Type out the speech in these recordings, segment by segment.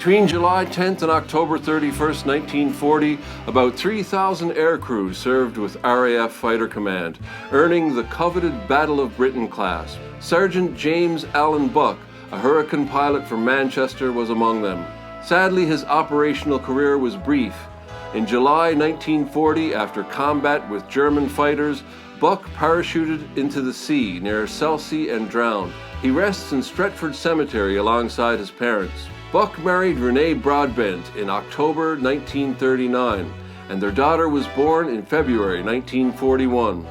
Between July 10th and October 31st, 1940, about 3,000 aircrews served with RAF Fighter Command, earning the coveted Battle of Britain class. Sergeant James Allen Buck, a Hurricane pilot from Manchester, was among them. Sadly, his operational career was brief. In July 1940, after combat with German fighters, Buck parachuted into the sea near Selsey and drowned. He rests in Stretford Cemetery alongside his parents. Buck married Renee Broadbent in October 1939, and their daughter was born in February 1941.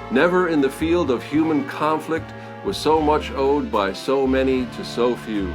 Never in the field of human conflict was so much owed by so many to so few.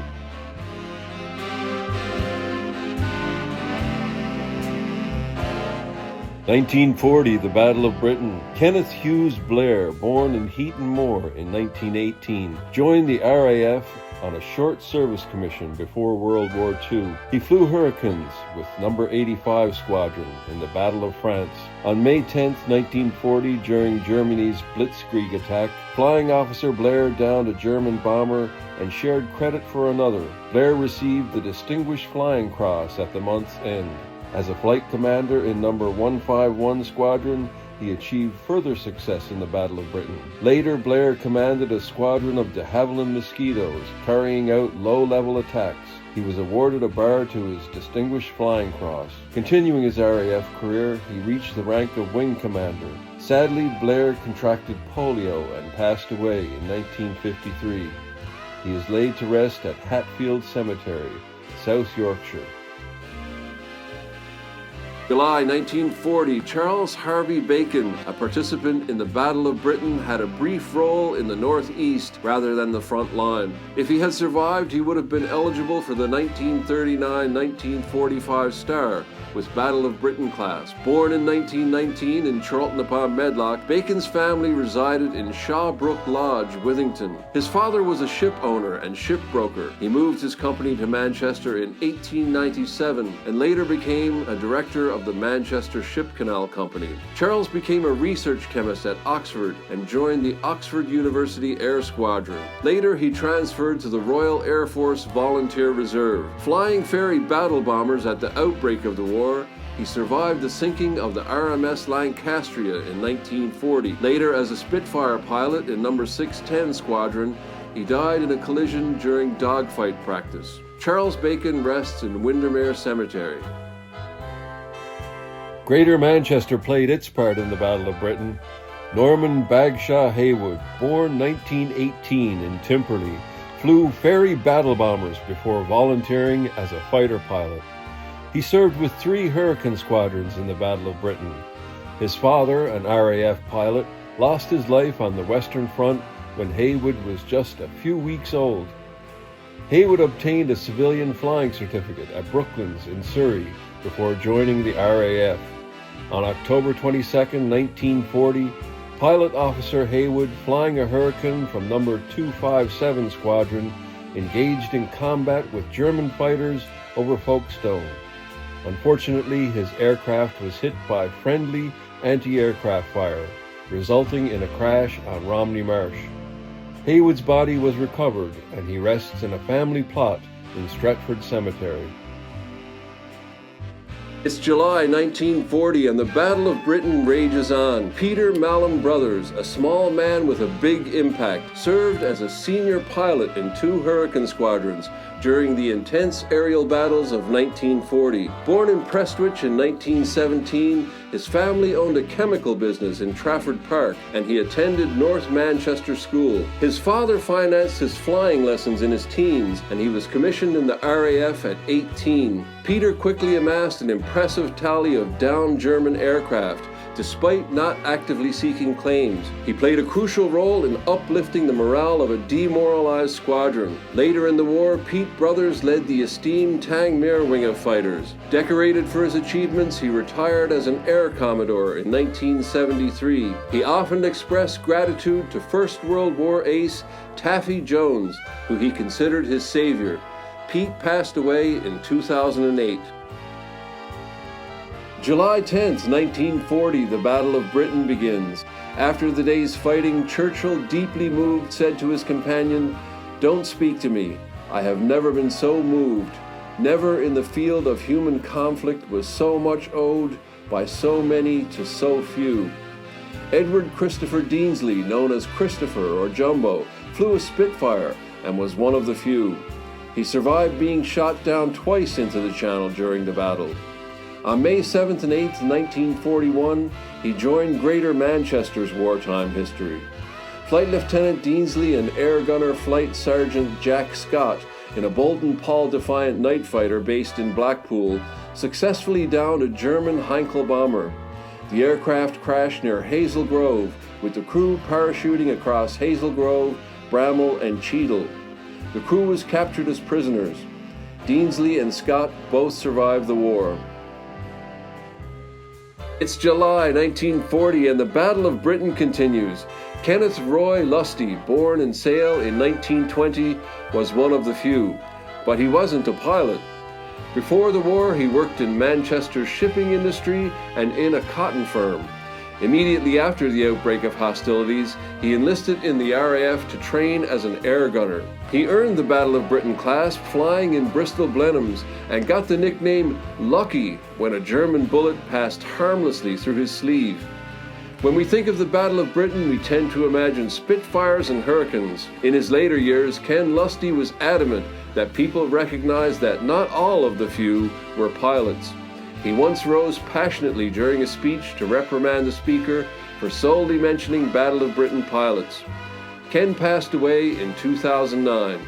(1940) The Battle of Britain. Kenneth Hughes Blair, born in Heaton Moor in 1918, joined the RAF on a short service commission before World War II. He flew Hurricanes with No. 85 Squadron in the Battle of France. On May 10, 1940, during Germany's Blitzkrieg attack, Flying Officer Blair downed a German bomber and shared credit for another. Blair received the Distinguished Flying Cross at the month's end. As a flight commander in No. 151 Squadron, he achieved further success in the Battle of Britain. Later, Blair commanded a squadron of de Havilland Mosquitoes, carrying out low-level attacks. He was awarded a bar to his Distinguished Flying Cross. Continuing his RAF career, he reached the rank of Wing Commander. Sadly, Blair contracted polio and passed away in 1953. He is laid to rest at Hatfield Cemetery, South Yorkshire. July 1940, Charles Harvey Bacon, a participant in the Battle of Britain, had a brief role in the northeast rather than the front line. If he had survived, he would have been eligible for the 1939-1945 Star with Battle of Britain class. Born in 1919 in Charlton-upon-Medlock, Bacon's family resided in Shawbrook Lodge, Withington. His father was a ship owner and shipbroker. He moved his company to Manchester in 1897 and later became a director of the Manchester Ship Canal Company. Charles became a research chemist at Oxford and joined the Oxford University Air Squadron. Later, he transferred to the Royal Air Force Volunteer Reserve. Flying ferry battle bombers at the outbreak of the war, he survived the sinking of the RMS Lancastria in 1940. Later, as a Spitfire pilot in No. 610 Squadron, he died in a collision during dogfight practice. Charles Bacon rests in Windermere Cemetery. Greater Manchester played its part in the Battle of Britain. Norman Bagshaw Haywood, born 1918 in Timperley, flew ferry battle bombers before volunteering as a fighter pilot. He served with 3 Hurricane squadrons in the Battle of Britain. His father, an RAF pilot, lost his life on the Western Front when Haywood was just a few weeks old. Haywood obtained a civilian flying certificate at Brooklands in Surrey before joining the RAF. On October 22, 1940, Pilot Officer Haywood, flying a Hurricane from No. 257 Squadron, engaged in combat with German fighters over Folkestone. Unfortunately, his aircraft was hit by friendly anti-aircraft fire, resulting in a crash on Romney Marsh. Haywood's body was recovered, and he rests in a family plot in Stretford Cemetery. It's July 1940 and the Battle of Britain rages on. Peter Malum Brothers, a small man with a big impact, served as a senior pilot in 2 Hurricane squadrons during the intense aerial battles of 1940. Born in Prestwich in 1917, his family owned a chemical business in Trafford Park, and he attended North Manchester School. His father financed his flying lessons in his teens, and he was commissioned in the RAF at 18. Peter quickly amassed an impressive tally of downed German aircraft, despite not actively seeking claims. He played a crucial role in uplifting the morale of a demoralized squadron. Later in the war, Pete Brothers led the esteemed Tangmere wing of fighters. Decorated for his achievements, he retired as an Air Commodore in 1973. He often expressed gratitude to First World War ace Taffy Jones, who he considered his savior. Pete passed away in 2008. July 10th, 1940, the Battle of Britain begins. After the day's fighting, Churchill, deeply moved, said to his companion, "Don't speak to me. I have never been so moved. Never in the field of human conflict was so much owed by so many to so few. Edward Christopher Deansley, known as Christopher or Jumbo, flew a Spitfire and was one of the few. He survived being shot down twice into the Channel during the battle. On May 7th and 8th, 1941, he joined Greater Manchester's wartime history. Flight Lieutenant Deansley and Air Gunner Flight Sergeant Jack Scott, in a Bolton Paul Defiant night fighter based in Blackpool, successfully downed a German Heinkel bomber. The aircraft crashed near Hazel Grove, with the crew parachuting across Hazel Grove, Bramall and Cheadle. The crew was captured as prisoners. Deansley and Scott both survived the war. It's July 1940 and the Battle of Britain continues. Kenneth Roy Lusty, born in Sale in 1920, was one of the few, but he wasn't a pilot. Before the war, he worked in Manchester's shipping industry and in a cotton firm. Immediately after the outbreak of hostilities, he enlisted in the RAF to train as an air gunner. He earned the Battle of Britain class flying in Bristol Blenheims and got the nickname Lucky when a German bullet passed harmlessly through his sleeve. When we think of the Battle of Britain, we tend to imagine Spitfires and Hurricanes. In his later years, Ken Lusty was adamant that people recognized that not all of the few were pilots. He once rose passionately during a speech to reprimand the speaker for solely mentioning Battle of Britain pilots. Ken passed away in 2009.